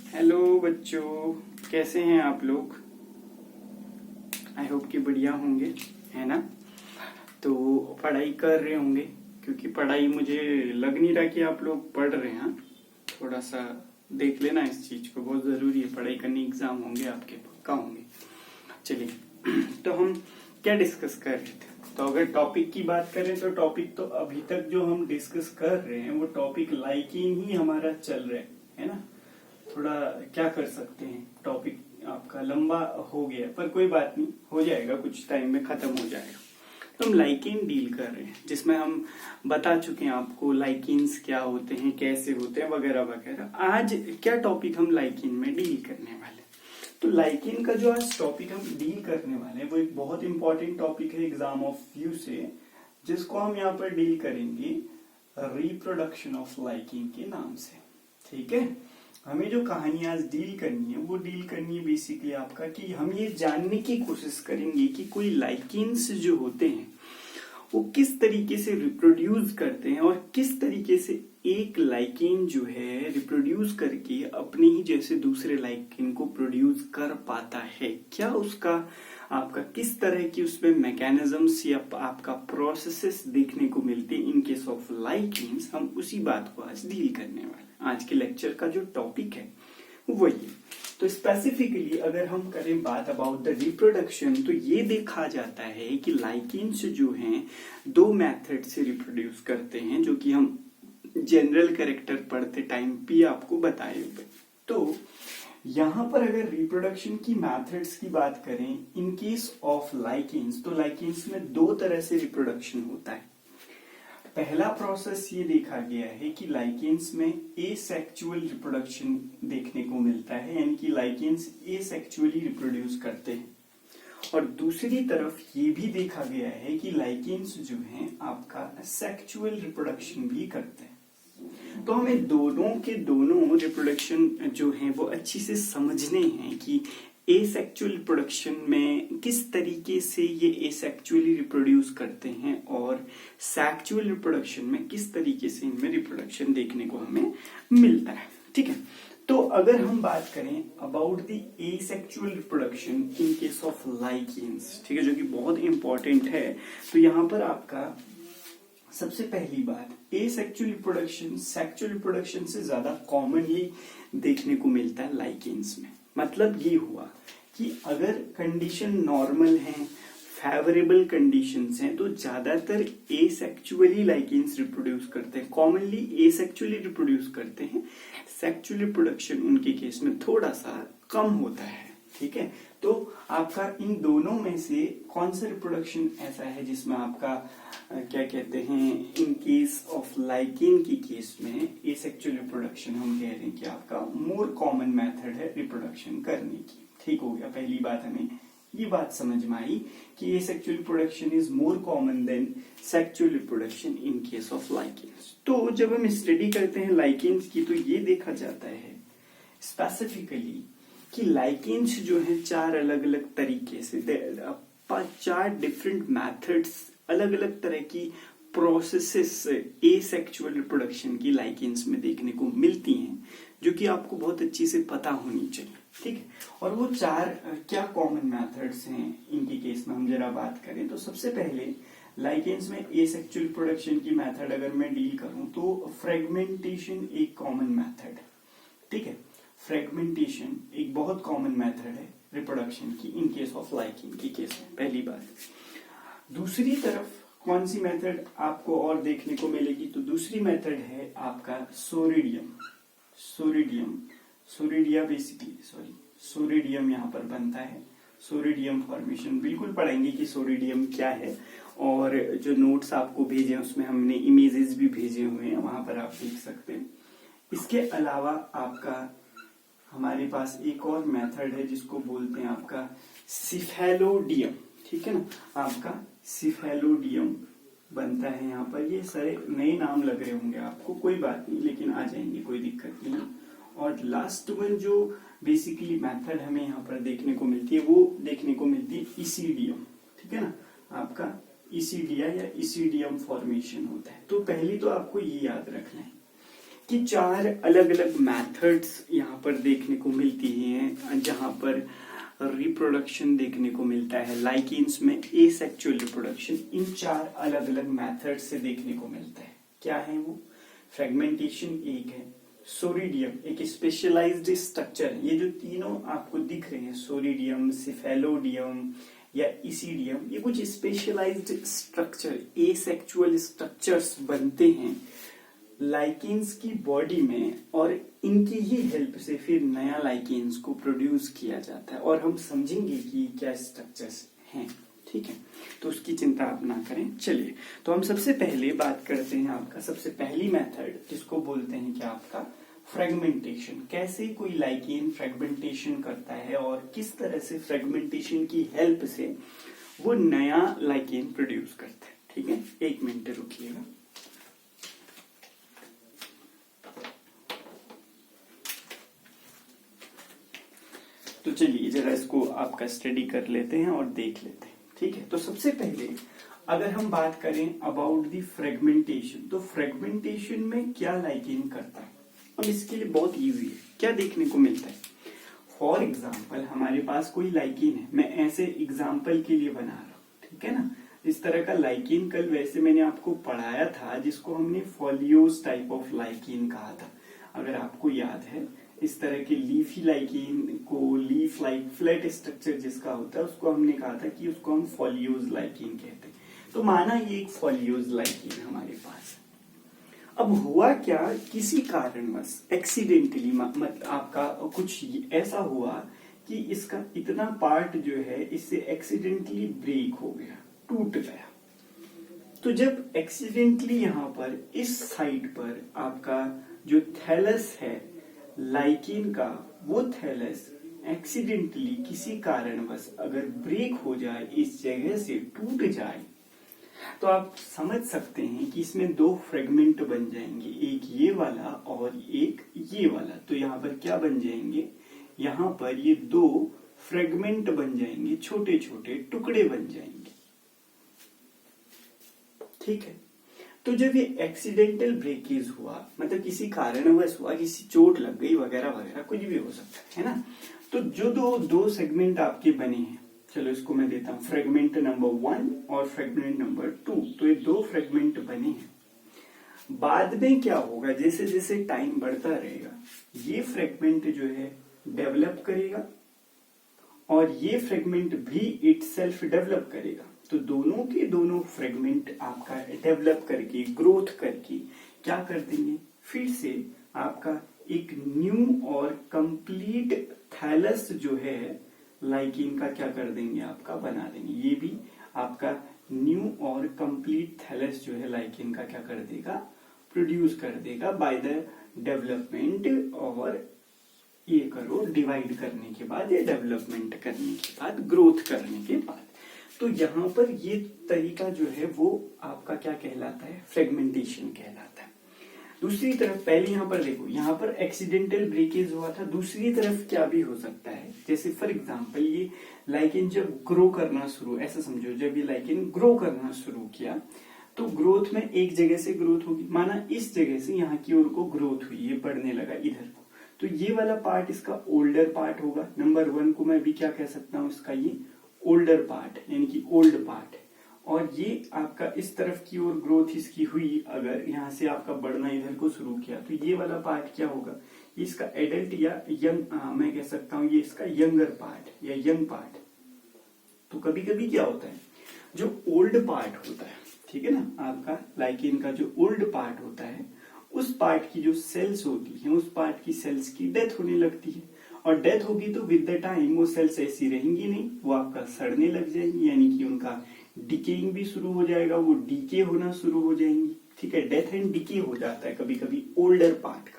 Hello बच्चों, कैसे हैं आप लोग। आई होप कि बढ़िया होंगे, है ना। तो पढ़ाई कर रहे होंगे, क्योंकि पढ़ाई मुझे लग नहीं रहा कि आप लोग पढ़ रहे हैं। थोड़ा सा देख लेना इस चीज को, बहुत जरूरी है पढ़ाई करनी। एग्जाम होंगे आपके, पक्का होंगे। चलिए तो हम क्या डिस्कस कर रहे थे। तो अगर टॉपिक की बात करें तो टॉपिक तो अभी तक जो हम डिस्कस कर रहे हैं वो टॉपिक लाइकिंग ही हमारा चल रहा है ना। थोड़ा क्या कर सकते हैं, टॉपिक आपका लंबा हो गया, पर कोई बात नहीं, हो जाएगा, कुछ टाइम में खत्म हो जाएगा। तो हम लाइकिन डील कर रहे हैं, जिसमें हम बता चुके हैं आपको लाइकिन्स क्या होते हैं, कैसे होते हैं, वगैरह वगैरह। आज क्या टॉपिक हम लाइकिन में डील करने वाले। तो लाइकिन का जो आज टॉपिक हम डील करने वाले हैं वो एक बहुत इंपॉर्टेंट टॉपिक है एग्जाम ऑफ व्यू से, जिसको हम यहाँ पर डील करेंगे रिप्रोडक्शन ऑफ लाइकिन के नाम से। ठीक है, हमें जो कहानी आज डील करनी है वो डील करनी है बेसिकली आपका कि हम ये जानने की कोशिश करेंगे कि कोई लाइकिन्स जो होते हैं वो किस तरीके से रिप्रोड्यूस करते हैं, और किस तरीके से एक लाइकिन जो है रिप्रोड्यूस करके अपने ही जैसे दूसरे लाइकिन को प्रोड्यूस कर पाता है। क्या उसका आपका किस तरह की उसमें मैकेनिज्म्स या आपका प्रोसेसेस देखने को मिलते हैं इन केस ऑफ लाइकिन्स, हम उसी बात को आज डील करने वाले हैं। आज के लेक्चर का जो टॉपिक है वही है। तो स्पेसिफिकली अगर हम करें बात अबाउट द रिप्रोडक्शन, तो ये देखा जाता है कि लाइकिन्स जो हैं दो मेथड से रिप्रोड्यूस करते हैं, जो कि हम जनरल कैरेक्टर पढ़ते टाइम भी आपको बताए हुए। तो यहाँ पर अगर रिप्रोडक्शन की मेथड्स की बात करें इन केस ऑफ लाइकिन्स, तो लाइकिन्स में दो तरह से रिप्रोडक्शन होता है। पहला प्रोसेस ये देखा गया है कि लाइकिन्स में एसेक्सुअल रिप्रोडक्शन देखने को मिलता है, यानी कि लाइकिन्स एसेक्सुअली रिप्रोड्यूस करते हैं। और दूसरी तरफ ये भी देखा गया है कि लाइकिन्स जो हैं आपका सेक्सुअल रिप्रोडक्शन भी करते हैं। तो हमें दोनों के दोनों रिप्रोडक्शन जो हैं वो अच्छी से समझने हैं कि एसेक्सुअल रिप्रोडक्शन में किस तरीके से ये एसेक्सुअली रिप्रोड्यूस करते हैं, और सेक्सुअल रिप्रोडक्शन में किस तरीके से इनमें रिप्रोडक्शन देखने को हमें मिलता है। ठीक है, तो अगर हम बात करें about the asexual reproduction in case of lichens, ठीक है, जो कि बहुत इंपॉर्टेंट है। तो यहाँ पर आपका सबसे पहली बात, एसेक्सुअल रिप्रोडक्शन सेक्सुअल रिप्रोडक्शन से ज्यादा कॉमनली देखने को मिलता है लाइकिन्स में। मतलब ये हुआ कि अगर कंडीशन नॉर्मल है, फेवरेबल कंडीशंस हैं, तो ज्यादातर एसेक्सुअली लाइकिन्स रिप्रोड्यूस करते हैं, कॉमनली एसेक्सुअली रिप्रोड्यूस करते हैं। सेक्सुअल रिप्रोडक्शन उनके केस में थोड़ा सा कम होता है। ठीक है, तो आपका इन दोनों में से कौन सा रिप्रोडक्शन ऐसा है जिसमें आपका क्या कहते हैं, इन केस ऑफ लाइकिन की केस में एसेक्सुअल रिप्रोडक्शन हम कह रहे हैं कि आपका मोर कॉमन मेथड है रिप्रोडक्शन करने की। ठीक हो गया, पहली बात हमें ये बात समझ में आई कि asexual reproduction is more common than sexual reproduction in case of lichens. तो जब हम स्टडी करते हैं लाइकिन्स की, तो ये देखा जाता है स्पेसिफिकली कि लाइकिन्स जो है चार अलग अलग तरीके से, चार डिफरेंट मेथड्स, अलग अलग तरह की प्रोसेसेस एसेक्सुअल रिप्रोडक्शन की लाइकिन्स में देखने को मिलती हैं, जो कि आपको बहुत अच्छी से पता होनी चाहिए। ठीक है, और वो चार क्या कॉमन मेथड्स हैं इनके केस में हम जरा बात करें। तो सबसे पहले लाइकिन्स में एसेक्सुअल रिप्रोडक्शन की मेथड अगर मैं डील करूं तो फ्रेगमेंटेशन एक कॉमन मेथड है। ठीक है, फ्रेगमेंटेशन एक बहुत कॉमन मेथड है रिप्रोडक्शन की इन केस ऑफ लाइकिन की केस में, पहली बात। दूसरी तरफ कौन सी मेथड आपको और देखने को मिलेगी, तो दूसरी मेथड है आपका सोरिडियम। सोरिडिया बेसिकली सोरिडियम यहाँ पर बनता है। सोरिडियम फॉर्मेशन बिल्कुल पढ़ेंगे कि सोरिडियम क्या है, और जो नोट्स आपको भेजे हैं उसमें हमने इमेजेस भी भेजे हुए हैं, वहां पर आप देख सकते हैं। इसके अलावा आपका हमारे पास एक और मेथड है जिसको बोलते हैं आपका सिफेलोडियम। ठीक है ना, आपका सिफेलोडियम बनता है यहाँ पर। ये सारे नए नाम लग रहे होंगे आपको, कोई बात नहीं, लेकिन आ जाएंगे, कोई दिक्कत नहीं। और लास्ट वन जो बेसिकली मेथड हमें यहाँ पर देखने को मिलती है वो देखने को मिलती है इसीडियम। ठीक है ना, आपका इसीडिया या इसीडियम फॉर्मेशन होता है। तो पहली तो आपको ये याद रखना है कि 4 अलग अलग मेथड्स यहाँ पर देखने को मिलती हैं जहाँ पर रिप्रोडक्शन देखने को मिलता है। लाइकेन्स में एसेक्सुअल रिप्रोडक्शन इन 4 अलग अलग मेथड से देखने को मिलता है। क्या है वो? फ्रेगमेंटेशन एक है, सोरिडियम एक स्पेशलाइज्ड स्ट्रक्चर है। ये जो तीनों आपको दिख रहे हैं, सोरिडियम, सिफेलोडियम या इसीडियम, ये कुछ स्पेशलाइज्ड स्ट्रक्चर, एसेक्सुअल स्ट्रक्चर्स बनते हैं लाइकेन्स की बॉडी में, और इनकी ही हेल्प से फिर नया लाइकेन्स को प्रोड्यूस किया जाता है। और हम समझेंगे कि क्या स्ट्रक्चर्स हैं, ठीक है, तो उसकी चिंता आप ना करें। चलिए, तो हम सबसे पहले बात करते हैं आपका सबसे पहली मेथड, जिसको बोलते हैं क्या आपका फ्रेगमेंटेशन। कैसे कोई लाइकेन फ्रेगमेंटेशन करता है और किस तरह से फ्रेगमेंटेशन की हेल्प से वो नया लाइकेन प्रोड्यूस करता है। ठीक है, 1 मिनट रुकिएगा। तो चलिए जरा इसको आपका स्टडी कर लेते हैं और देख लेते हैं। ठीक है, तो सबसे पहले अगर हम बात करें अबाउट द फ्रेगमेंटेशन, तो फ्रेगमेंटेशन में क्या लाइकेन करता है, अब इसके लिए बहुत इजी है। क्या देखने को मिलता है? फॉर एग्जाम्पल हमारे पास कोई लाइकेन है, मैं ऐसे एग्जाम्पल के लिए बना रहा हूं, ठीक है ना। इस तरह का लाइकेन कल वैसे मैंने आपको पढ़ाया था, जिसको हमने फॉलियोस टाइप ऑफ लाइकेन कहा था, अगर आपको याद है। इस तरह के लीफी लाइकेन को, लीफ लाइक फ्लैट स्ट्रक्चर जिसका होता है, उसको हमने कहा था कि उसको हम फॉलियोज लाइकेन कहते हैं। तो माना ये एक फॉलियोज लाइकेन हमारे पास। अब हुआ क्या, किसी कारणवश एक्सीडेंटली मतलब आपका कुछ ऐसा हुआ कि इसका इतना पार्ट जो है इससे एक्सीडेंटली ब्रेक हो गया, टूट गया। तो जब एक्सीडेंटली यहाँ पर इस साइड पर आपका जो थैलस है लाइकेन का, वो थैलस एक्सीडेंटली किसी कारणवश अगर ब्रेक हो जाए, इस जगह से टूट जाए, तो आप समझ सकते हैं कि इसमें 2 फ्रेगमेंट बन जाएंगे, एक ये वाला और एक ये वाला। तो यहाँ पर क्या बन जाएंगे, यहाँ पर ये 2 फ्रेगमेंट बन जाएंगे, छोटे छोटे टुकड़े बन जाएंगे। ठीक है, तो जब ये एक्सीडेंटल ब्रेकेज हुआ, मतलब किसी कारणवश हुआ, किसी चोट लग गई वगैरह वगैरह, कुछ भी हो सकता है ना। तो जो दो सेगमेंट आपके बने हैं, चलो इसको मैं देता हूं फ्रेगमेंट नंबर 1 और फ्रेगमेंट नंबर 2। तो ये 2 फ्रेगमेंट बने हैं। बाद में क्या होगा, जैसे जैसे टाइम बढ़ता रहेगा, ये फ्रेगमेंट जो है डेवलप करेगा और ये फ्रेगमेंट भी इटसेल्फ डेवलप करेगा। तो दोनों के दोनों फ्रेगमेंट आपका डेवलप करके, ग्रोथ करके क्या कर देंगे, फिर से आपका एक न्यू और कंप्लीट थैलस जो है लाइकेन का क्या कर देंगे, आपका बना देंगे। ये भी आपका न्यू और कंप्लीट थैलस जो है लाइकेन का क्या कर देगा, प्रोड्यूस कर देगा बाय द डेवलपमेंट। और ये करो डिवाइड करने के बाद, या डेवलपमेंट करने के बाद, ग्रोथ करने के बाद। तो यहाँ पर ये तरीका जो है वो आपका क्या कहलाता है, फ्रेगमेंटेशन कहलाता है। दूसरी तरफ पहले यहाँ पर देखो, यहाँ पर एक्सीडेंटल ब्रेकेज हुआ था, दूसरी तरफ क्या भी हो सकता है, जैसे फॉर एग्जांपल ये लाइकेन जब ग्रो करना शुरू, ऐसा समझो जब ये लाइकेन ग्रो करना शुरू किया, तो ग्रोथ में एक जगह से ग्रोथ होगी, माना इस जगह से यहाँ की ओर को ग्रोथ हुई, ये बढ़ने लगा इधर को, तो ये वाला पार्ट इसका ओल्डर पार्ट होगा। नंबर 1 को मैं भी क्या कह सकता हूँ, इसका ये ओल्डर पार्ट यानी कि ओल्ड पार्ट है। और ये आपका इस तरफ की ओर ग्रोथ इसकी हुई, अगर यहाँ से आपका बढ़ना इधर को शुरू किया, तो ये वाला पार्ट क्या होगा, ये इसका एडल्ट या यंग, मैं कह सकता हूँ ये इसका यंगर पार्ट या यंग पार्ट। तो कभी कभी क्या होता है, जो ओल्ड पार्ट होता है, ठीक है ना, आपका लाइकेन का जो ओल्ड पार्ट होता है, उस पार्ट की जो सेल्स होती है, उस पार्ट की सेल्स की डेथ होने लगती है। और डेथ होगी तो विद द टाइम वो सेल्स ऐसी रहेंगी नहीं, वो आपका सड़ने लग जाएंगी, यानी कि उनका डिकेइंग भी शुरू हो जाएगा, वो डीके होना शुरू हो जाएंगी। ठीक है, डेथ एंड डिके हो जाता है कभी कभी ओल्डर पार्ट का।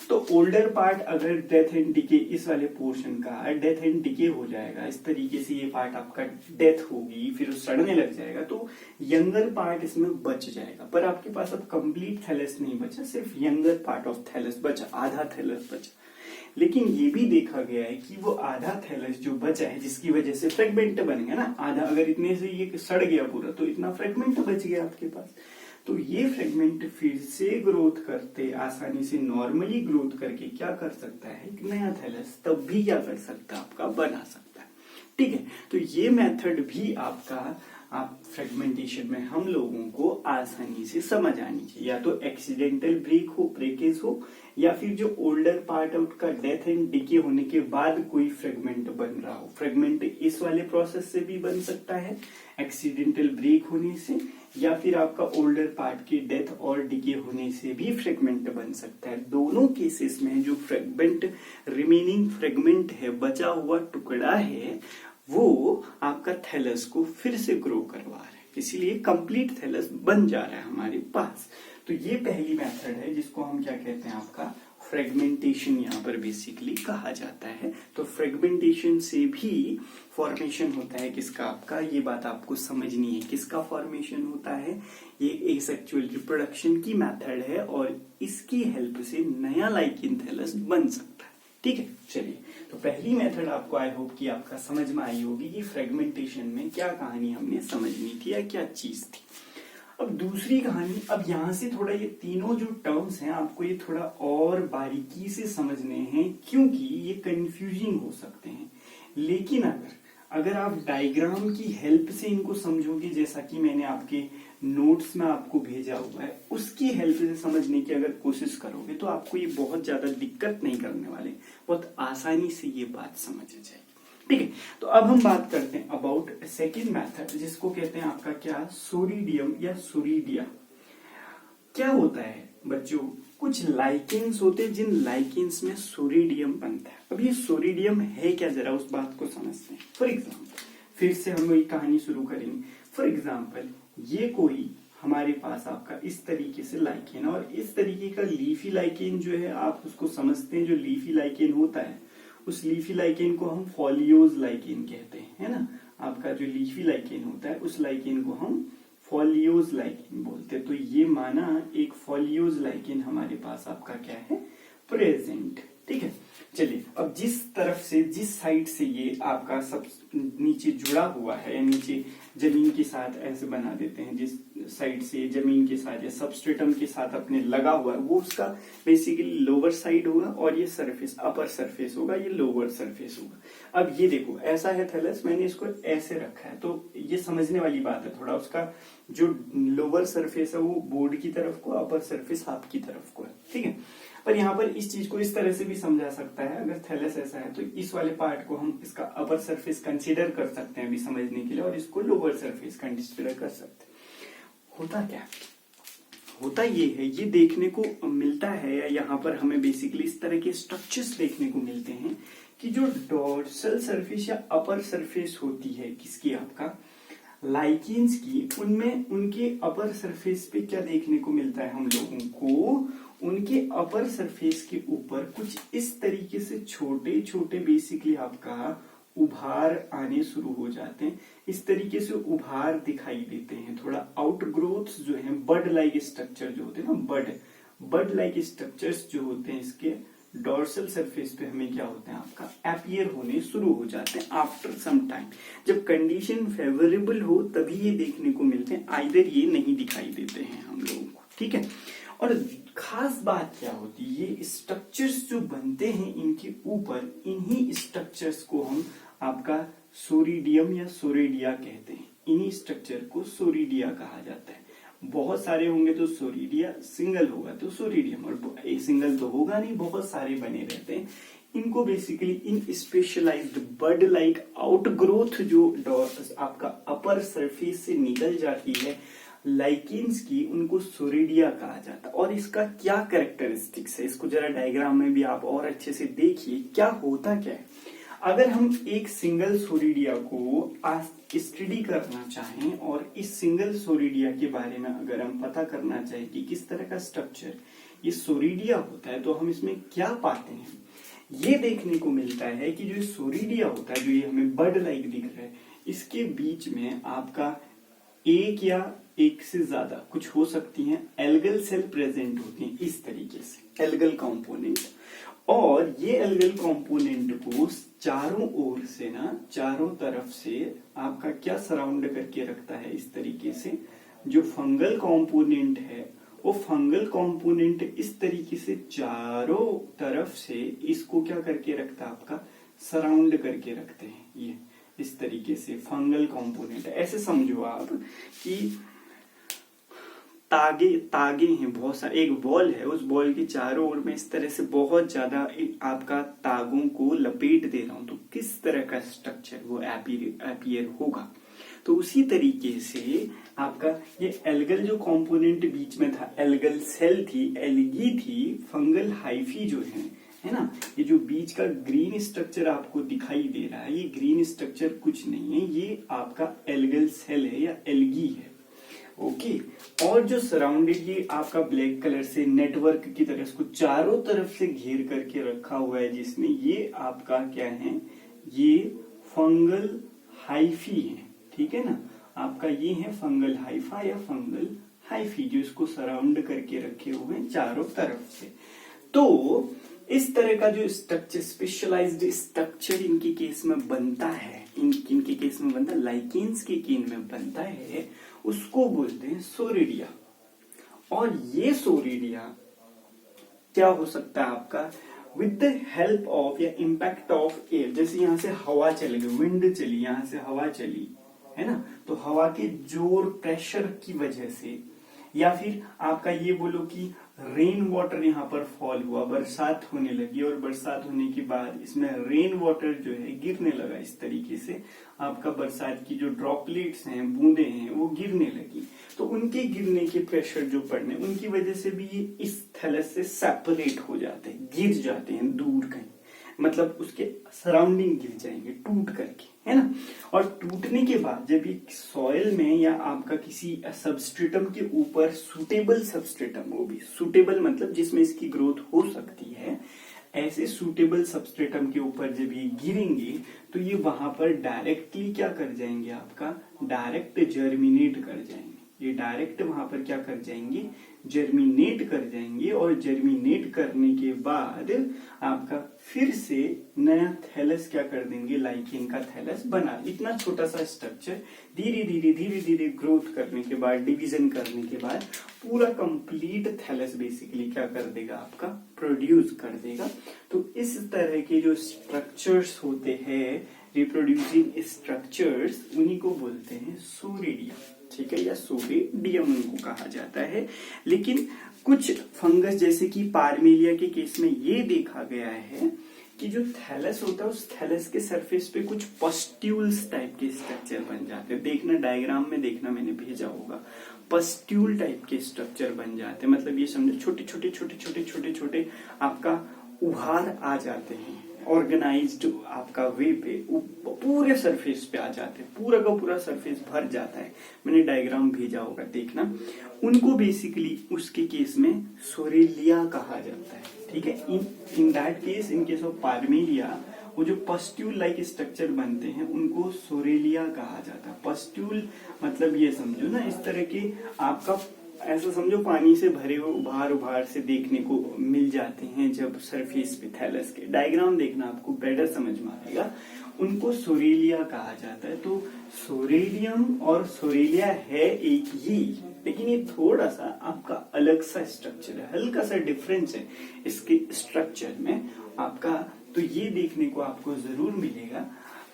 तो ओल्डर पार्ट अगर डेथ एंड डिके, इस वाले पोर्शन का डेथ एंड डिके हो जाएगा, इस तरीके से ये पार्ट आपका डेथ होगी, फिर सड़ने लग जाएगा, तो यंगर पार्ट इसमें बच जाएगा। पर आपके पास अब कंप्लीट थैलस नहीं बचा, सिर्फ यंगर पार्ट ऑफ थैलस बचा, आधा थैलस बचा। लेकिन ये भी देखा गया है कि वो आधा थैलस जो बचा है, जिसकी वजह से फ्रेगमेंट बनेगा ना, आधा अगर इतने से ये सड़ गया पूरा, तो इतना फ्रेगमेंट बच गया आपके पास। तो ये फ्रेगमेंट फिर से ग्रोथ करते, आसानी से नॉर्मली ग्रोथ करके क्या कर सकता है, एक नया थैलस तब भी क्या कर सकता है, आपका बना सकता है। ठीक है, तो ये मेथड भी आपका आप फ्रेगमेंटेशन में हम लोगों को आसानी से समझ आनी चाहिए। या तो एक्सीडेंटल ब्रेकेज हो या फिर जो ओल्डर पार्ट आउट का डेथ एंड डिके होने के बाद कोई फ्रेगमेंट बन रहा हो। फ्रेगमेंट इस वाले प्रोसेस से भी बन सकता है, एक्सीडेंटल ब्रेक होने से, या फिर आपका ओल्डर पार्ट की डेथ और डिके होने से भी फ्रेगमेंट बन सकता है। दोनों केसेस में जो फ्रेगमेंट रिमेनिंग फ्रेगमेंट है, बचा हुआ टुकड़ा है, वो आपका थैलस को फिर से ग्रो करवा रहा है, इसीलिए कंप्लीट थैलस बन जा रहा है हमारे पास। तो ये पहली मेथड है जिसको हम क्या कहते हैं, आपका फ्रेगमेंटेशन यहाँ पर बेसिकली कहा जाता है। तो फ्रेगमेंटेशन से भी फॉर्मेशन होता है किसका, आपका, ये बात आपको समझनी है, किसका फॉर्मेशन होता है। ये एसेक्सुअल रिप्रोडक्शन की मेथड है और इसकी हेल्प से नया लाइकेन थैलस बन सकता है। ठीक है, चलिए, तो पहली मेथड आपको आई होप कि आपका समझ में आई होगी कि फ्रेगमेंटेशन में क्या कहानी हमने समझनी थी या क्या चीज थी। अब दूसरी कहानी, अब यहां से थोड़ा ये तीनों जो टर्म्स हैं आपको ये थोड़ा और बारीकी से समझने हैं, क्योंकि ये कंफ्यूजिंग हो सकते हैं। लेकिन अगर आप डायग्राम की हेल्प से इनको समझोगे, जैसा कि मैंने आपके नोट्स में आपको भेजा हुआ है, उसकी हेल्प से समझने की अगर कोशिश करोगे तो आपको ये बहुत ज्यादा दिक्कत नहीं करने वाले, बहुत आसानी से ये बात समझ आ जाएगी। ठीक है, तो अब हम बात करते हैं अबाउट सेकेंड मेथड, जिसको कहते हैं आपका क्या, सोरिडियम या सोरिडिया। क्या होता है बच्चों, कुछ लाइकेन्स होते हैं जिन लाइकेन्स में सोरिडियम बनता है। अब ये सोरिडियम है क्या, जरा उस बात को समझते हैं। फॉर एग्जाम्पल, फिर से हम वही कहानी शुरू करेंगे। फॉर एग्जाम्पल, ये कोई हमारे पास आपका इस तरीके से लाइकेन, और इस तरीके का लीफी लाइकेन जो है आप उसको समझते हैं, जो लीफी लाइकेन होता है उस लीफी लाइकेन को हम फॉलियोज लाइकेन कहते हैं, है ना। आपका जो लीफी लाइकेन होता है उस लाइकेन को हम फॉलियोज लाइकेन बोलते हैं। तो ये माना एक फॉलियोज लाइकेन हमारे पास आपका क्या है, प्रेजेंट। ठीक है, चलिए, अब जिस तरफ से, जिस साइड से ये आपका सब नीचे जुड़ा हुआ है, नीचे जमीन के साथ ऐसे बना देते हैं, जिस साइड से जमीन के साथ या सबस्ट्रेटम के साथ अपने लगा हुआ है, वो उसका बेसिकली लोअर साइड होगा, और ये सरफेस अपर सरफेस होगा, ये लोअर सरफेस होगा। अब ये देखो, ऐसा है थैलस, मैंने इसको ऐसे रखा है, तो ये समझने वाली बात है थोड़ा। उसका जो लोअर सरफेस है वो बोर्ड की तरफ को, अपर सरफेस हाथ की तरफ को है। ठीक है, पर यहाँ पर इस चीज को इस तरह से भी समझा सकता है, अगर थैलस ऐसा है तो इस वाले पार्ट को हम इसका अपर सरफेस कंसीडर कर सकते हैं अभी समझने के लिए, और इसको लोअर सरफेस कंसीडर कर सकते हैं। होता क्या, होता ये है, ये देखने को मिलता है यहाँ पर हमें बेसिकली इस तरह के स्ट्रक्चर्स देखने को मिलते हैं कि जो डोर्सल सरफेस या अपर सरफेस होती है किसकी, आपका लाइकेन्स की, उनमें उनके अपर सरफेस पे क्या देखने को मिलता है हम लोगों को, उनके अपर सरफेस के ऊपर कुछ इस तरीके से छोटे छोटे बेसिकली आपका उभार आने शुरू हो जाते हैं। इस तरीके से उभार दिखाई देते हैं, थोड़ा आउटग्रोथ्स जो है, बड लाइक स्ट्रक्चर जो होते हैं ना, बड लाइक स्ट्रक्चर्स जो होते हैं इसके डोर्सल सरफेस पे हमें क्या होता है, आपका अपीयर होने शुरू हो जाते हैं आफ्टर सम टाइम। जब कंडीशन फेवरेबल हो तभी ये देखने को मिलते हैं, आइदर ये नहीं दिखाई देते हैं हम लोगों को। ठीक है, और खास बात क्या होती है, ये स्ट्रक्चर्स जो बनते हैं इनके ऊपर, इन्हीं स्ट्रक्चर्स को हम आपका सोरिडियम या सोरिडिया कहते हैं। इन्हीं स्ट्रक्चर को सोरिडिया कहा जाता है। बहुत सारे होंगे तो सोरिडिया, सिंगल होगा तो सोरिडियम, और सिंगल तो होगा नहीं, बहुत सारे बने रहते हैं। इनको बेसिकली इन स्पेशलाइज्ड बड लाइक आउटग्रोथ जो आपका अपर सरफेस से निकल जाती है लाइकेन्स की, उनको सोरिडिया कहा जाता है। और इसका क्या कैरेक्टरिस्टिक्स है, इसको जरा डायग्राम में भी आप और अच्छे से देखिए क्या होता क्या है। अगर हम एक सिंगल सोरिडिया को स्टडी करना चाहें और इस सिंगल सोरिडिया के बारे में अगर हम पता करना चाहें कि किस तरह का स्ट्रक्चर ये सोरिडिया होता है, तो हम इसमें क्या पाते हैं, ये देखने को मिलता है कि जो सोरिडिया होता है, जो ये हमें बड लाइक दिख रहा है, इसके बीच में आपका एक या एक से ज्यादा कुछ हो सकती हैं एल्गल सेल प्रेजेंट होती हैं, इस तरीके से एल्गल कंपोनेंट। और ये एल्गल कंपोनेंट को चारों ओर से ना, चारों तरफ से आपका क्या सराउंड करके रखता है, इस तरीके से जो फंगल कंपोनेंट है वो फंगल कंपोनेंट इस तरीके से चारों तरफ से इसको क्या करके रखता है, आपका सराउंड करके रखते हैं। ये इस तरीके से फंगल कंपोनेंट, ऐसे समझो आप कि तागे तागे हैं बहुत सारे, एक बॉल है, उस बॉल के चारों ओर में इस तरह से बहुत ज्यादा आपका तागों को लपेट दे रहा हूं, तो किस तरह का स्ट्रक्चर वो अपीयर होगा। तो उसी तरीके से आपका ये एल्गल जो कंपोनेंट बीच में था, एल्गल सेल थी, एल्गी थी, फंगल हाइफी जो है ना, ये जो बीच का ग्रीन स्ट्रक्चर आपको दिखाई दे रहा है, ये ग्रीन स्ट्रक्चर कुछ नहीं है, ये आपका एल्गल सेल है या एल्गी है। ओके, और जो सराउंडेड ये आपका ब्लैक कलर से नेटवर्क की तरह इसको चारों तरफ से घेर करके रखा हुआ है, जिसमें ये आपका क्या है, ये फंगल हाइफी है। ठीक है ना, आपका ये है फंगल हाइफा या फंगल हाइफी, जो इसको सराउंड करके रखे हुए हैं चारों तरफ से। तो इस तरह का जो स्ट्रक्चर, स्पेशलाइज्ड स्ट्रक्चर इनके केस में बनता है, इनके केस में बनता है, लाइकेन्स के केन में बनता है, उसको बोलते हैं सोरिडिया। और ये सोरिडिया क्या हो सकता है आपका, विद द हेल्प ऑफ या इम्पैक्ट ऑफ एयर, जैसे यहां से हवा चली गई, विंड चली, यहां से हवा चली है ना, तो हवा के जोर प्रेशर की वजह से, या फिर आपका ये बोलो कि रेन वाटर यहाँ पर फॉल हुआ, बरसात होने लगी, और बरसात होने के बाद इसमें रेन वाटर जो है गिरने लगा, इस तरीके से आपका बरसात की जो ड्रॉपलेट्स हैं, बूंदे हैं, वो गिरने लगी, तो उनके गिरने के प्रेशर जो पड़ने, उनकी वजह से भी ये इस थैलस से सेपरेट हो जाते हैं, गिर जाते हैं दूर कहीं, मतलब उसके सराउंडिंग गिर जाएंगे टूट करके, है ना। और टूटने के बाद जब ये सॉइल में या आपका किसी सबस्ट्रेटम के ऊपर, सुटेबल सबस्ट्रेटम, वो भी सुटेबल मतलब जिसमें इसकी ग्रोथ हो सकती है, ऐसे सुटेबल सबस्ट्रेटम के ऊपर जब ये गिरेंगे तो ये वहां पर डायरेक्टली क्या कर जाएंगे, आपका डायरेक्ट जर्मिनेट कर जाएंगे, ये डायरेक्ट वहां पर क्या कर जाएंगे, जर्मिनेट कर जाएंगे, और जर्मिनेट करने के बाद आपका फिर से नया थैलस क्या कर देंगे, लाइकेन का थैलस बना। इतना छोटा सा स्ट्रक्चर धीरे धीरे ग्रोथ करने के बाद, डिवीजन करने के बाद पूरा कंप्लीट थैलस बेसिकली क्या कर देगा, आपका प्रोड्यूस कर देगा। तो इस तरह के जो स्ट्रक्चर्स होते हैं, रिप्रोड्यूसिंग स्ट्रक्चर्स, उन्हीं को बोलते हैं सोरिडिया। ठीक है, या सोरिडियम उनको कहा जाता है। लेकिन कुछ फंगस जैसे कि पार्मेलिया के केस में ये देखा गया है कि जो थैलस होता है, उस थैलस के सरफेस पे कुछ पस्ट्यूल्स टाइप के स्ट्रक्चर बन जाते हैं। देखना डायग्राम में, देखना मैंने भेजा होगा, पस्ट्यूल टाइप के स्ट्रक्चर बन जाते हैं। मतलब ये समझो छोटे छोटे छोटे छोटे छोटे छोटे आपका उभार आ जाते हैं, ऑर्गेनाइज्ड आपका वे पे पूरे सरफेस पे आ जाते हैं, पूरा का पूरा सरफेस भर जाता है। मैंने डायग्राम भेजा होगा, देखना। उनको बेसिकली उसके केस में सोरेलिया कहा जाता है। ठीक है, in that case, in case of Parmelia, वो जो पस्ट्यूल लाइक स्ट्रक्चर बनते हैं उनको सोरेलिया कहा जाता है। पस्ट्यूल मतलब ये समझो ना, इस तरह के आपका ऐसा समझो पानी से भरे हुए उभार उभार से देखने को मिल जाते हैं जब सरफेस पे थैलस के। डायग्राम देखना, आपको बेटर समझ में आएगा। उनको सोरेलिया कहा जाता है। तो सोरेलियम और सोरेलिया है एक ही, लेकिन ये थोड़ा सा आपका अलग सा स्ट्रक्चर है, हल्का सा डिफरेंस है इसके स्ट्रक्चर में आपका। तो ये देखने को आपको जरूर मिलेगा।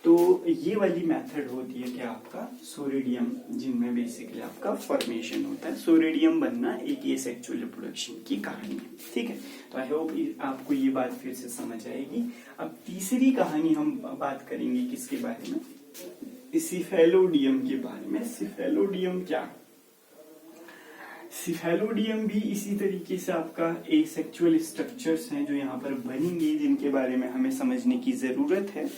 तो ये वाली मेथड होती है क्या, आपका सोरेडियम, जिनमें बेसिकली आपका फॉर्मेशन होता है। सोरेडियम बनना एक एसेक्सुअल रिप्रोडक्शन की कहानी है। ठीक है, तो आई होप आपको ये बात फिर से समझ आएगी। अब तीसरी कहानी हम बात करेंगे किसके बारे में, सिफेलोडियम के बारे में। सिफेलोडियम क्या, सिफेलोडियम भी इसी तरीके से आपका एसेक्सुअल स्ट्रक्चर्स हैं जो यहाँ पर बनेंगे, जिनके बारे में हमें समझने की जरूरत है।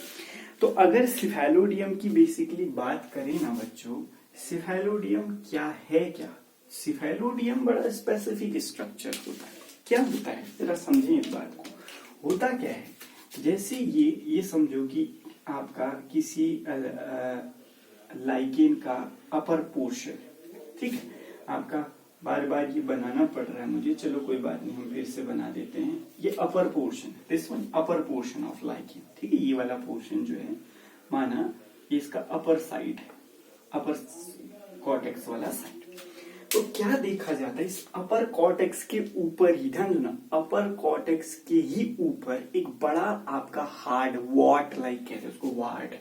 तो अगर सिफेलोडियम की बेसिकली बात करें ना बच्चों, सिफेलोडियम क्या है, क्या सिफेलोडियम बड़ा स्पेसिफिक स्ट्रक्चर होता है। क्या होता है जरा समझें इस बात को। होता क्या है, जैसे ये समझो कि आपका किसी लाइकेन का अपर पोर्शन, ठीक है, आपका बार बार ये बनाना पड़ रहा है मुझे, चलो कोई बात नहीं, हम फिर से बना देते हैं। ये upper portion, this one upper portion of lichen, ठीक है, ये वाला पोर्शन जो है, माना ये इसका अपर साइड है, अपर कॉर्टेक्स वाला साइड। तो क्या देखा जाता है इस अपर कॉर्टेक्स के ऊपर ही, ध्यान देना, अपर कॉर्टेक्स के ही ऊपर एक बड़ा आपका हार्ड वॉट लाइक कहते हैं उसको, ward,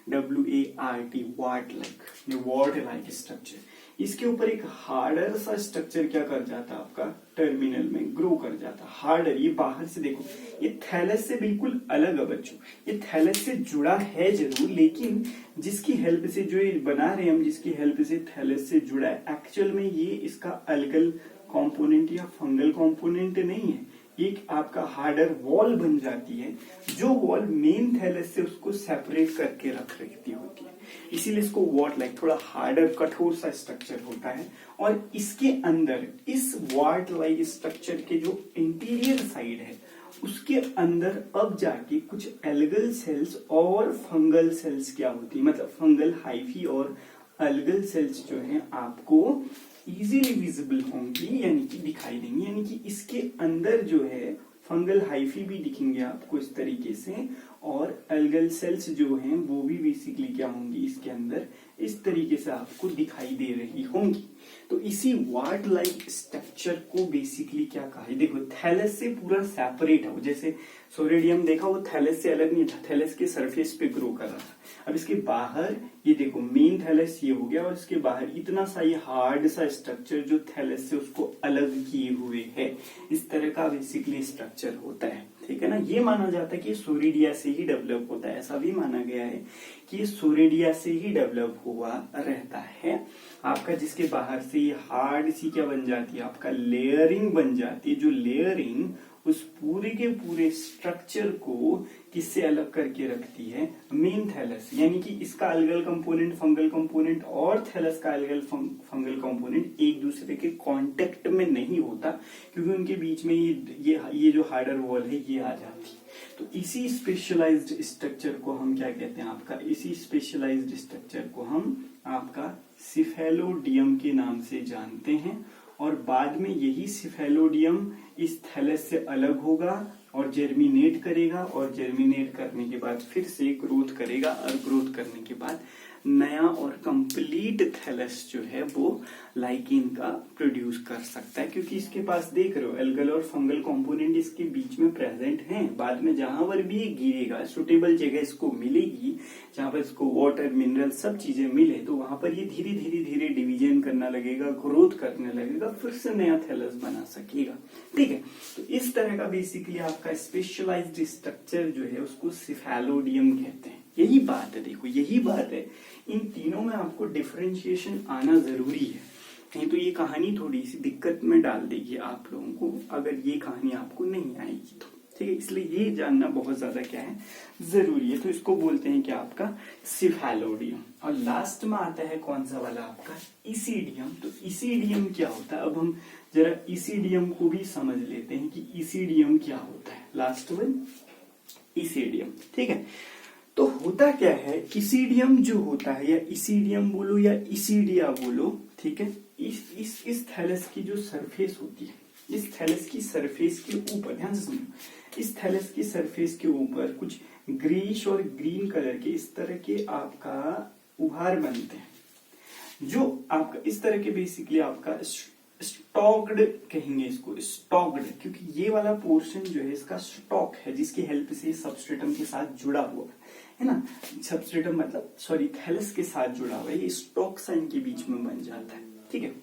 WART, ward like, what like structure, इसके ऊपर एक हार्डर सा स्ट्रक्चर क्या कर जाता है आपका टर्मिनल में ग्रो कर जाता है। हार्डर, ये बाहर से देखो, ये थैलस से बिल्कुल अलग है बच्चों, ये थैलस से जुड़ा है जरूर, लेकिन जिसकी हेल्प से जो ये बना रहे हैं हम, जिसकी हेल्प से थैलस से जुड़ा है, एक्चुअल में ये इसका अलगल कंपोनेंट या फंगल कंपोनेंट नहीं है, एक आपका हार्डर वॉल बन जाती है, जो वॉल मेन थैलस से उसको सेपरेट करके रखती होती है, इसीलिए इसको वॉट लाइक, थोड़ा हार्डर कठोर सा स्ट्रक्चर होता है। और इसके अंदर इस वॉट लाइक स्ट्रक्चर के जो इंटीरियर साइड है उसके अंदर अब जाके कुछ एल्गल सेल्स और फंगल सेल्स क्या होती है, मतलब फंगल हाइफी और अलगल सेल्स जो है आपको इजीली विजिबल होंगी, यानी कि दिखाई देंगी, यानी कि इसके अंदर जो है फंगल हाइफी भी दिखेंगे आपको इस तरीके से, और अलगल सेल्स जो हैं वो भी बेसिकली क्या होंगी इसके अंदर इस तरीके से आपको दिखाई दे रही होंगी। तो इसी वार्ट लाइक स्ट्रक्चर को बेसिकली क्या कहा है, देखो थैलस से पूरा सेपरेट है, जैसे सोरेडियम देखा वो थैलस से अलग नहीं था, थैलस के सरफेस पे ग्रो कर रहा था। अब इसके बाहर ये देखो मेन थैलस ये हो गया, और इसके बाहर इतना सा ये हार्ड सा स्ट्रक्चर जो थैलस से उसको अलग किए हुए है, इस तरह का बेसिकली स्ट्रक्चर होता है, ठीक है ना। ये माना जाता है कि सोरेडिया से ही डेवलप होता है, ऐसा भी माना गया है कि सोरेडिया से ही डेवलप हुआ रहता है आपका, जिसके बाहर से ये हार्ड सी क्या बन जाती है आपका लेयरिंग बन जाती है, जो लेयरिंग उस पूरे के पूरे स्ट्रक्चर को किससे अलग करके रखती है, मेन थैलस, यानी कि इसका अलगल कंपोनेंट फंगल कंपोनेंट और थैलस का अलगल फंगल कंपोनेंट एक दूसरे के कांटेक्ट में नहीं होता, क्योंकि उनके बीच में ये जो हार्डर वॉल है ये आ जाती है। तो इसी स्पेशलाइज्ड स्ट्रक्चर को हम क्या कहते हैं आपका, इसी स्पेशलाइज्ड स्ट्रक्चर को हम आपका सिफेलोडियम के नाम से जानते हैं, और बाद में यही सिफेलोडियम इस थैलस से अलग होगा और जर्मिनेट करेगा, और जर्मिनेट करने के बाद फिर से ग्रोथ करेगा, और ग्रोथ करने के बाद नया और कंप्लीट थैलस जो है वो लाइकेन का प्रोड्यूस कर सकता है, क्योंकि इसके पास देख रहे हो एल्गल और फंगल कंपोनेंट इसके बीच में प्रेजेंट हैं। बाद में जहां पर भी ये गिरेगा, सुटेबल जगह इसको मिलेगी जहां पर इसको वाटर मिनरल सब चीजें मिले, तो वहां पर ये धीरे धीरे धीरे डिवीजन करना लगेगा, ग्रोथ करने लगेगा, फिर से नया थैलस बना सकेगा, ठीक है। तो इस तरह का बेसिकली आपका स्पेशलाइज्ड स्ट्रक्चर जो है उसको सिफेलोडियम कहते हैं। यही बात है, देखो यही बात है, इन तीनों में आपको डिफरेंशिएशन आना जरूरी है, नहीं तो ये कहानी थोड़ी सी दिक्कत में डाल देगी आप लोगों को, अगर ये कहानी आपको नहीं आएगी तो, ठीक है। इसलिए ये जानना बहुत ज्यादा क्या है जरूरी है। तो इसको बोलते हैं क्या आपका सिफेलोडियम। और लास्ट में आता है कौन सा वाला आपका इसीडियम। तो इसीडियम क्या होता है, अब हम जरा इसीडियम को भी समझ लेते हैं कि इसीडियम क्या होता है। लास्ट वन इसीडियम, ठीक है। तो होता क्या है, इसीडियम जो होता है, या इसीडियम बोलो या इसीडिया बोलो, ठीक है, इस थैलस की जो सरफेस होती है, इस थैलस की सरफेस के ऊपर, ध्यान से सुनो, इस थैलस की सरफेस के ऊपर कुछ ग्रीश और ग्रीन कलर के इस तरह के आपका उभार बनते हैं, जो आपका इस तरह के बेसिकली आपका स्टॉक्ड कहेंगे इसको, स्टॉक्ड, क्योंकि ये वाला पोर्शन जो है इसका स्टॉक है, जिसकी हेल्प से सबस्ट्रेटम के साथ जुड़ा हुआ है ना, सबस्ट्रेटम मतलब सॉरी थैलस के साथ जुड़ा हुआ है, ये स्टॉक सा इनके बीच में बन जाता है, ठीक है।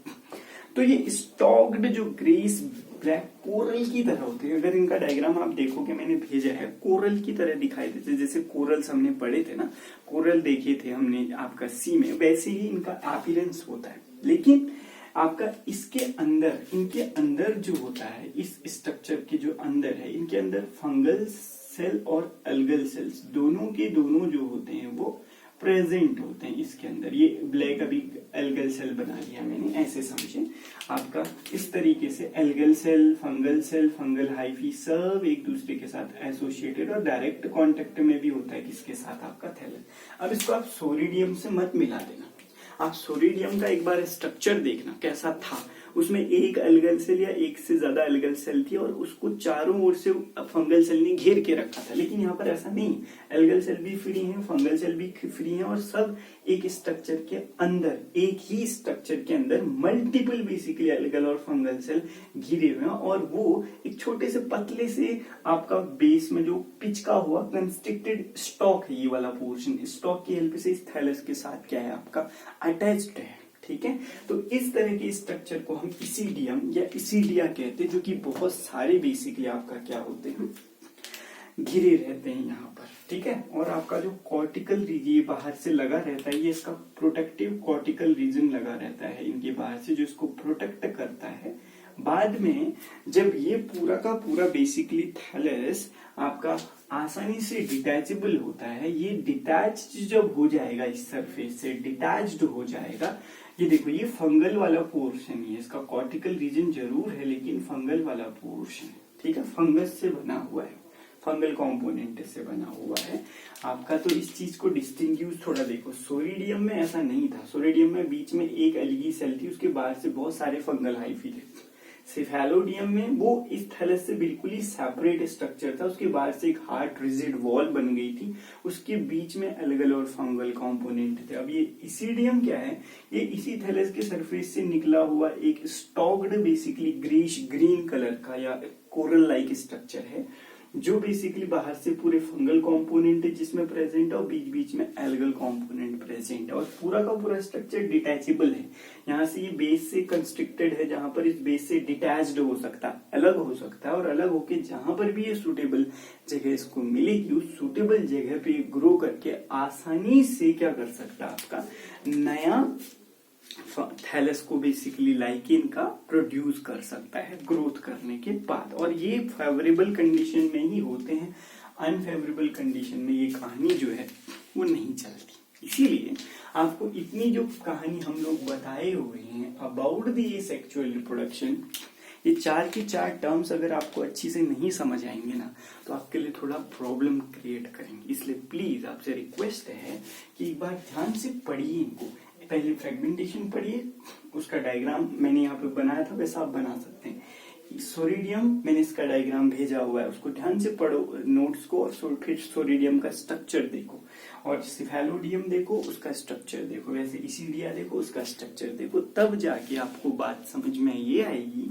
तो ये स्टॉक्ड जो ग्रेस ब्लैक कोरल की तरह होते हैं, अगर इनका डायग्राम आप देखोगे मैंने भेजा है, कोरल की तरह दिखाई देते, जैसे कोरल्स हमने पढ़े थे ना, कोरल देखे थे हमने आपका सी में, वैसे ही इनका अपीयरेंस होता है। लेकिन आपका इसके अंदर, इनके अंदर जो होता है, इस स्ट्रक्चर के जो अंदर है, इनके अंदर फंगल सेल और अलगल सेल्स दोनों के दोनों जो होते हैं वो प्रेजेंट होते हैं इसके अंदर। ये ब्लैक अभी एल्गल सेल बना लिया मैंने, ऐसे समझे आपका, इस तरीके से एल्गल सेल, फंगल हाइफी सब एक दूसरे के साथ एसोसिएटेड और डायरेक्ट कांटेक्ट में भी होता है किसके साथ, आपका थैलस। अब इसको आप सोरिडियम से मत मिला देना, आप सोरिडियम का एक बार स्ट्रक्चर देखना कैसा था, उसमें एक अलगल सेल या एक से ज्यादा अलगल सेल थी और उसको चारों ओर से फंगल सेल ने घेर के रखा था। लेकिन यहाँ पर ऐसा नहीं, अलगल सेल भी फ्री है, फंगल सेल भी फ्री है और सब एक स्ट्रक्चर के अंदर, एक ही स्ट्रक्चर के अंदर मल्टीपल बेसिकली अलगल और फंगल सेल घिरे हुए हैं और वो एक छोटे से पतले से आपका बेस में जो पिचका हुआ कंस्ट्रिक्टेड स्टॉक है, ये वाला पोर्शन स्टॉक की हेल्प से इस थैलस के साथ क्या है आपका अटैच्ड है। ठीक है, तो इस तरह के स्ट्रक्चर को हम इसीडियम या इसीडिया कहते हैं, जो कि बहुत सारे बेसिकली आपका क्या होते हैं, घिरे रहते हैं यहाँ पर। ठीक है, और आपका जो कॉर्टिकल रीजन बाहर से लगा रहता है, ये इसका प्रोटेक्टिव कॉर्टिकल रीजन लगा रहता है इनके बाहर से, जो इसको प्रोटेक्ट करता है। बाद में जब ये पूरा का पूरा बेसिकली थैलस आपका आसानी से डिटैचेबल होता है, ये डिटैच्ड जब हो जाएगा इस सरफेस से, डिटैच्ड हो जाएगा, ये देखो ये फंगल वाला पोर्शन है, इसका कॉर्टिकल रीजन जरूर है लेकिन फंगल वाला पोर्शन, ठीक है, फंगस से बना हुआ है, फंगल कंपोनेंट से बना हुआ है आपका। तो इस चीज को डिस्टिंग्विश थोड़ा देखो, सोरिडियम में ऐसा नहीं था, सोरिडियम में बीच में एक अलगी सेल थी, उसके बाहर से बहुत सारे फंगल हाइफी थे। सिफेलोडियम में वो इस थैलस से बिल्कुल ही सेपरेट स्ट्रक्चर था, उसके बाहर से एक हार्ड रिजिड वॉल बन गई थी, उसके बीच में अलगल और फंगल कंपोनेंट थे। अब ये इसीडियम क्या है, ये इसी थैलस के सरफेस से निकला हुआ एक stocked basically Girish green colour का या कोरल लाइक स्ट्रक्चर है, जो बेसिकली बाहर से पूरे फंगल कंपोनेंट है जिसमें प्रेजेंट है और बीच बीच में एल्गल कंपोनेंट प्रेजेंट है और पूरा का पूरा स्ट्रक्चर डिटैचेबल है। यहाँ से ये बेस से कंस्ट्रिक्टेड है, जहां पर इस बेस से डिटैच्ड हो सकता है, अलग हो सकता है और अलग होके जहां पर भी ये सूटेबल जगह इसको मिलेगी, उस सूटेबल जगह पे ग्रो करके आसानी से क्या कर सकता है आपका नया थैलस को बेसिकली लाइकेन का प्रोड्यूस कर सकता है ग्रोथ करने के बाद। और ये फेवरेबल कंडीशन में ही होते हैं, अनफेवरेबल कंडीशन में ये कहानी जो है वो नहीं चलती। इसीलिए आपको इतनी जो कहानी हम लोग बताए हुए हैं अबाउट द सेक्सुअल रिप्रोडक्शन, ये चार की चार टर्म्स अगर आपको अच्छी से नहीं समझ आएंगे ना तो आपके लिए थोड़ा प्रॉब्लम क्रिएट करेंगे। इसलिए प्लीज आपसे रिक्वेस्ट है कि एक बार ध्यान से पढ़िए इनको, पहले फ्रेगमेंटेशन पढ़िए, उसका डायग्राम मैंने यहाँ पे बनाया था वैसा आप बना सकते हैं। सोरिडियम मैंने इसका डायग्राम भेजा हुआ है, उसको ध्यान से पढ़ो नोट्स को और फिर सोरिडियम का स्ट्रक्चर देखो और सिफेलोडियम देखो उसका स्ट्रक्चर देखो, वैसे इसीडिया देखो उसका स्ट्रक्चर देखो, तब जाके आपको बात समझ में ये आएगी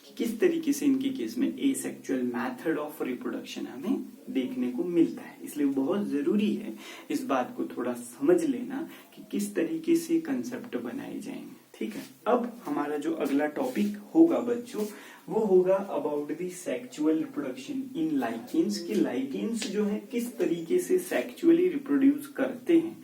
कि किस तरीके से इनके केस में एसेक्सुअल मेथड ऑफ रिप्रोडक्शन हमें देखने को मिलता है। इसलिए बहुत जरूरी है इस बात को थोड़ा समझ लेना कि किस तरीके से कंसेप्ट बनाए जाएंगे। ठीक है, अब हमारा जो अगला टॉपिक होगा बच्चों वो होगा about the sexual reproduction in lichens, कि लाइकेन्स जो है किस तरीके से सेक्सुअली रिप्रोड्यूस करते हैं,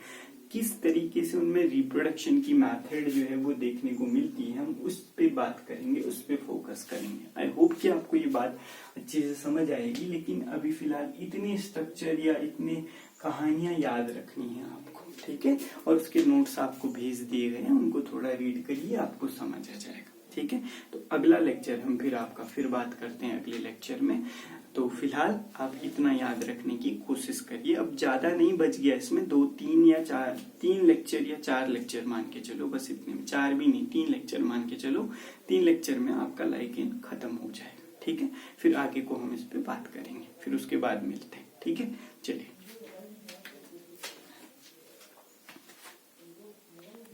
किस तरीके से उनमें रिप्रोडक्शन की मेथड जो है वो देखने को मिलती है, हम उस पे बात करेंगे, उस पे फोकस करेंगे। आई होप कि आपको ये बात अच्छे से समझ आएगी, लेकिन अभी फिलहाल इतने स्ट्रक्चर या इतने कहानियां याद रखनी है आपको, ठीक है, और उसके नोट्स आपको भेज दिए गए हैं, उनको थोड़ा रीड करिए, आपको समझ आ जाएगा। ठीक है, तो अगला लेक्चर हम फिर आपका फिर बात करते हैं अगले लेक्चर में। तो फिलहाल आप इतना याद रखने की कोशिश करिए, अब ज्यादा नहीं बच गया इसमें, 2-3 या 4 3 लेक्चर या 4 लेक्चर मान के चलो, बस इतने में, 4 भी नहीं 3 लेक्चर मान के चलो, 3 लेक्चर में आपका लाइकेन खत्म हो जाएगा। ठीक है, फिर आगे को हम इस पे बात करेंगे, फिर उसके बाद मिलते हैं। ठीक है, चलिए।